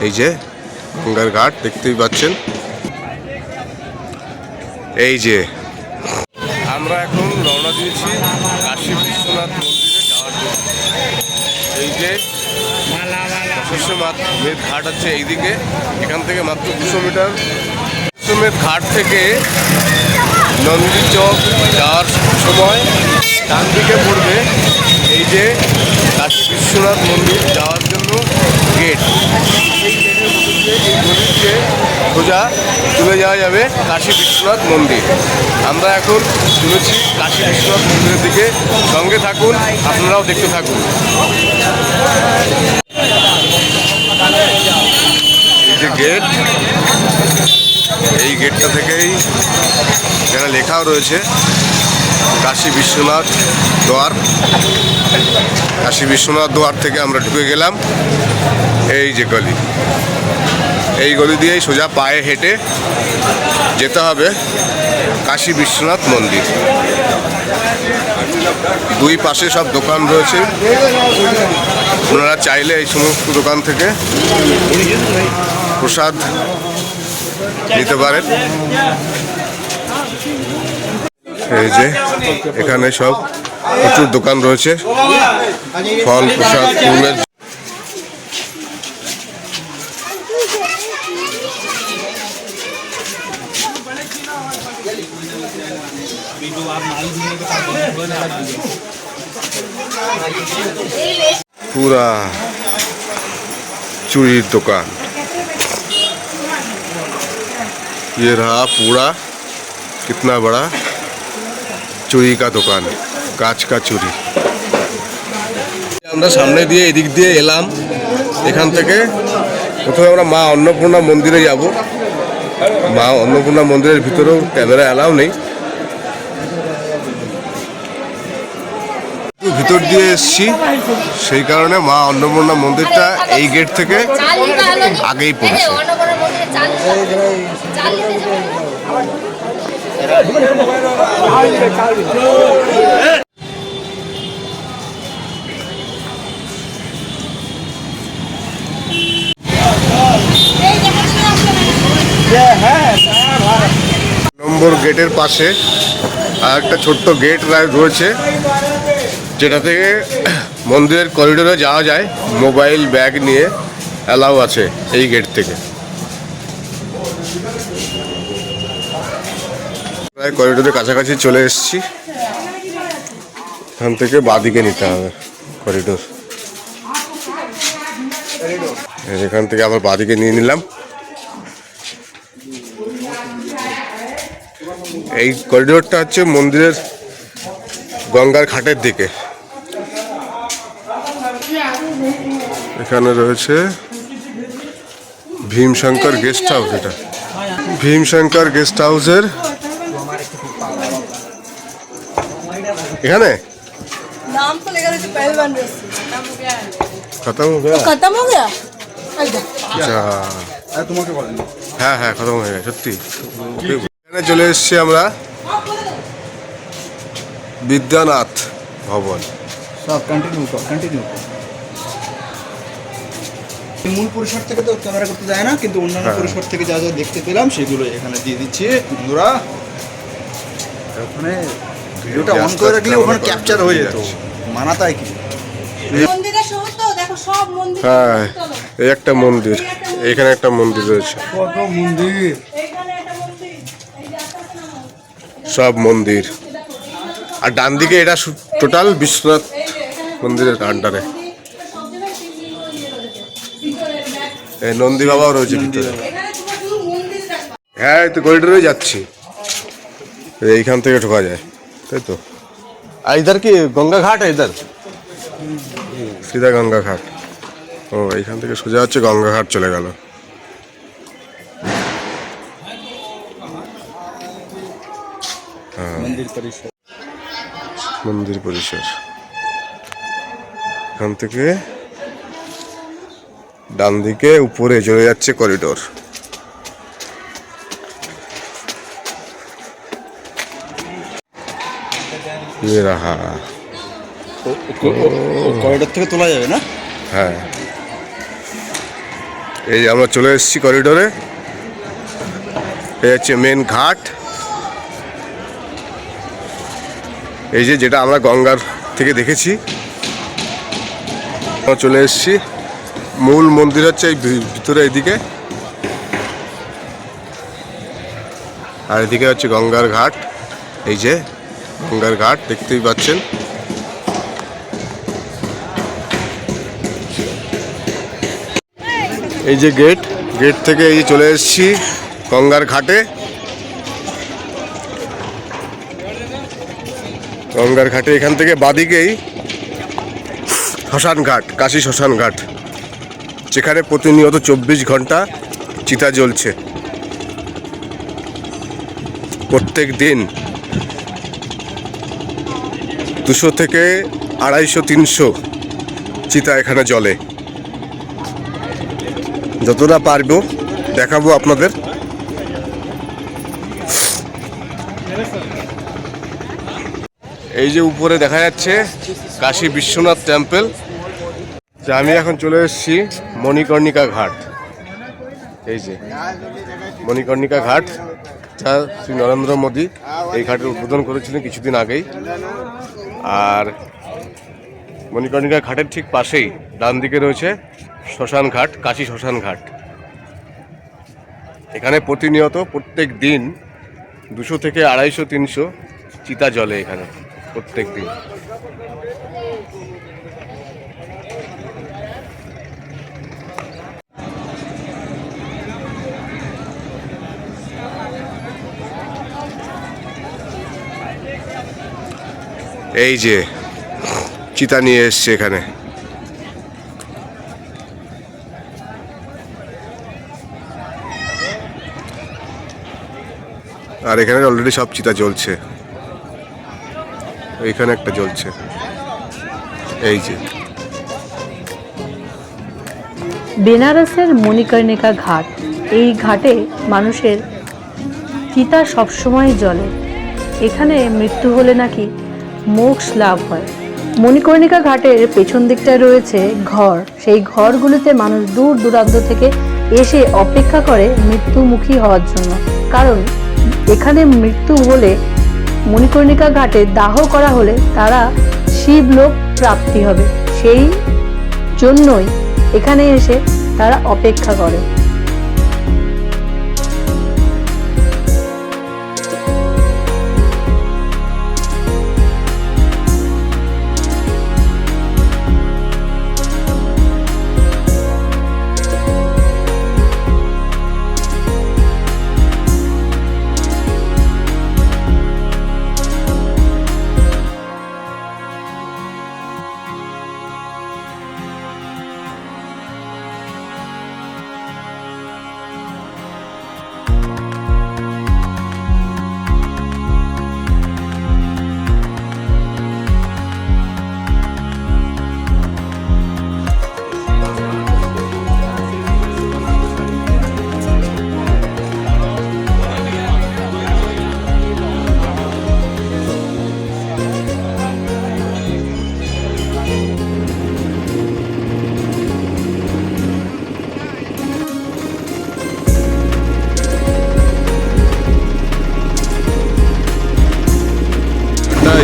এই যে গঙ্গার ঘাট দেখতেই পাচ্ছেন। এই যে আমরা এখন রওনা দিয়েছি কাশী বিশ্বনাথ মন্দিরে যাওয়ার জন্য। এই যে বিশ্বনাথের ঘাট হচ্ছে এইদিকে, এখান থেকে মাত্র 200 মিটার। বিশ্বনাথ ঘাট থেকে নন্দী চক যাওয়ার সময় ডান দিকে পড়বে এই যে কাশী বিশ্বনাথ মন্দির যাওয়ার জন্য গেট। এই গেটের মধ্যে দিয়ে এই গলিতে সোজা চলে যাওয়া যাবে কাশী বিশ্বনাথ মন্দির। আমরা এখন চলেছি কাশী বিশ্বনাথ মন্দিরের দিকে। সঙ্গে থাকুন, আপনারাও দেখতে থাকুন। এই যে গেট, এই গেটটা থেকেই এখানে লেখাও রয়েছে কাশী বিশ্বনাথ দ্বার। কাশী বিশ্বনাথ দ্বার থেকে আমরা ঢুকে গেলাম এই যে গলি। এই গলি দিয়েই সোজা পায়ে হেঁটে যেতে হবে কাশী বিশ্বনাথ মন্দির। দুই পাশে সব দোকান রয়েছে, আপনারা চাইলে এই সমস্ত দোকান থেকে প্রসাদ নিতে পারেন। এই যে এখানে সব প্রচুর দোকান রয়েছে, ফল প্রসাদ ফুলের। पूरा चूड़ी दुकान, ये रहा पूरा कितना बड़ा चूड़ी का दुकान, कांच का चूड़ी। আমরা সামনে দিয়ে এদিক দিয়ে এলাম। এখান থেকে প্রথমে আমরা মা অন্নপূর্ণা মন্দিরে যাব। মা অন্নপূর্ণা মন্দিরের ভিতরেও ক্যামেরা অ্যালাউ নেই, ভিতর দিয়ে এসছি, সেই কারণে মা অন্নপূর্ণা মন্দিরটা এই গেট থেকে আগেই পড়েছে। নম্বর গেটের পাশে আর একটা ছোট্ট গেট রয়েছে, যেটা থেকে মন্দিরের করিডোরে যাওয়া যায়। মোবাইল ব্যাগ নিয়ে অ্যালাউ আছে এই গেট থেকে। প্রায় করিডোরের কাছাকাছি চলে এসেছি। এখান থেকে বাঁদিকে নিতে হবে করিডোর। এখান থেকে আবার বাঁদিকে নিয়ে নিলাম। এই করিডোরটা হচ্ছে মন্দিরের গঙ্গার ঘাটের দিকে। এখানে রয়েছে ভীমশঙ্কর গেস্ট হাউস। এটা ভীমশঙ্কর গেস্ট হাউসের এখানে খতম হয়ে গেছে। হ্যাঁ হ্যাঁ খতম হয়ে গেছে সত্যি। এখানে চলে এসেছি আমরা বিদ্যানাথ ভবন। সব কন্টিনিউ মূল পরিসর থেকে তো ক্যামেরা করতে যায় না, কিন্তু অন্যান্য পরিসর থেকে যা যা দেখতে পেলাম সেগুলো এখানে দিয়ে দিচ্ছি বন্ধুরা। ওখানে ভিডিওটা অন করে রাখলে ওখানে ক্যাপচার হয়ে যেত, মানা তাই কি। হ্যাঁ এই একটা মন্দির, এখানে একটা মন্দির রয়েছে। কত মন্দির, সব মন্দির। আর ডান দিকে এটা টোটাল বিশ্বনাথ মন্দিরের আন্ডারে। এই নন্দী বাবাও রয়েছে ভিতরে। হ্যাঁ তো করিডোরে যাচ্ছি, এইখান থেকে ঢোকা যায় তাই তো। আর ইধার কি গঙ্গা ঘাট? ইধার সিধা গঙ্গা ঘাট। ও এইখান থেকে সোজা হচ্ছে গঙ্গা ঘাট চলে গেল। হ্যাঁ মন্দির পরিসর। এখান থেকে ডান দিকে উপরে চলে যাচ্ছে করিডোর। করিডোর থেকে তোলা যাবে না? হ্যাঁ এই যে আমরা চলে এসেছি করিডোরে। এই হচ্ছে মেন ঘাট। এই যে যেটা আমরা গঙ্গার থেকে দেখেছি। আমরা চলে এসেছি। মূল মন্দির হচ্ছে এই ভিতরে এইদিকে, আর এদিকে হচ্ছে গঙ্গার ঘাট। এই যে গঙ্গার ঘাট দেখতেই পাচ্ছেন। এই যে গেট, গেট থেকে এই যে চলে এসেছি গঙ্গার ঘাটে। গঙ্গার ঘাটে এখান থেকে বাদিকেই শ্মশান ঘাট, কাশী শ্মশান ঘাট, যেখানে প্রতিনিয়ত 24 ঘন্টা চিতা জ্বলছে। প্রত্যেক দিন 200 থেকে 250-300 চিতা এখানে জ্বলে। যতটা পারবো দেখাবো আপনাদের। এই যে উপরে দেখা যাচ্ছে কাশী বিশ্বনাথ টেম্পল। আমি এখন চলে এসেছি মণিকর্ণিকা ঘাট। এই যে মণিকর্ণিকা ঘাট, যা শ্রী নরেন্দ্র মোদী এই ঘাটের উদ্বোধন করেছিলেন কিছুদিন আগেই। আর মণিকর্ণিকা ঘাটের ঠিক পাশেই ডান দিকে রয়েছে শ্মশান ঘাট, কাশী শ্মশান ঘাট। এখানে প্রতিনিয়ত প্রত্যেক দিন 200 থেকে 250-300 চিতা জ্বলে এখানে প্রত্যেক দিন। এই যে চিতা নিয়ে এসছে এখানে। আর এখানে অলরেডি সব চিতা জ্বলছে। এইখানে একটা জ্বলছে। এই যে বেনারসের মণিকর্ণিকা ঘাট, এই ঘাটে মানুষের চিতা সবসময় জ্বলে। এখানে মৃত্যু হলে নাকি মোক্ষ লাভ হয়। মণিকর্ণিকা ঘাটের পেছন দিকটায় রয়েছে ঘর। সেই ঘরগুলিতে মানুষ দূর দূরান্ত থেকে এসে অপেক্ষা করে মৃত্যুমুখী হওয়ার জন্য। কারণ এখানে মৃত্যু হলে, মণিকর্ণিকা ঘাটে দাহ করা হলে তারা শিবলোক প্রাপ্তি হবে। সেই জন্যই এখানে এসে তারা অপেক্ষা করে।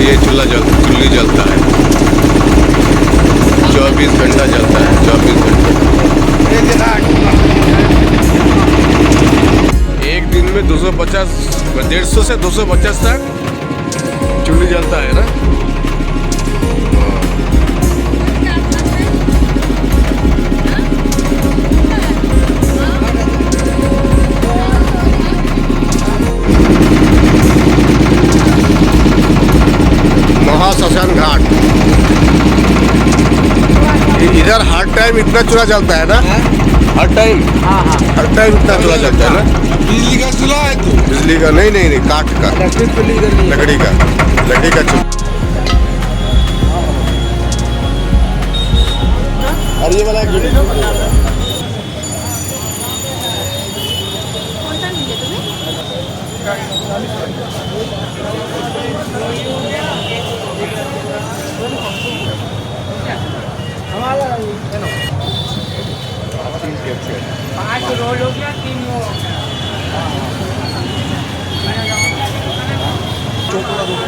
ये चूल्ही जलता है, 24 घंटा जलता है, 24 घंटा। एक दिन में 250, 150 से 250 तक चूल्ही जलता है ना। महाश्मशान घाट, इधर हर टाइम इतना चूल्हा जलता है ना। हर टाइम, हर टाइम इतना चूल्हा जलता है ना। बिजली का चूल्हा है तो बिजली का नहीं, नहीं नहीं, काठ का, लकड़ी का, लकड़ी का चूल्हा। और ये वाला तीन कैसे 5 रोल हो गया 3 वो हो गया চৌকোনা দেবো।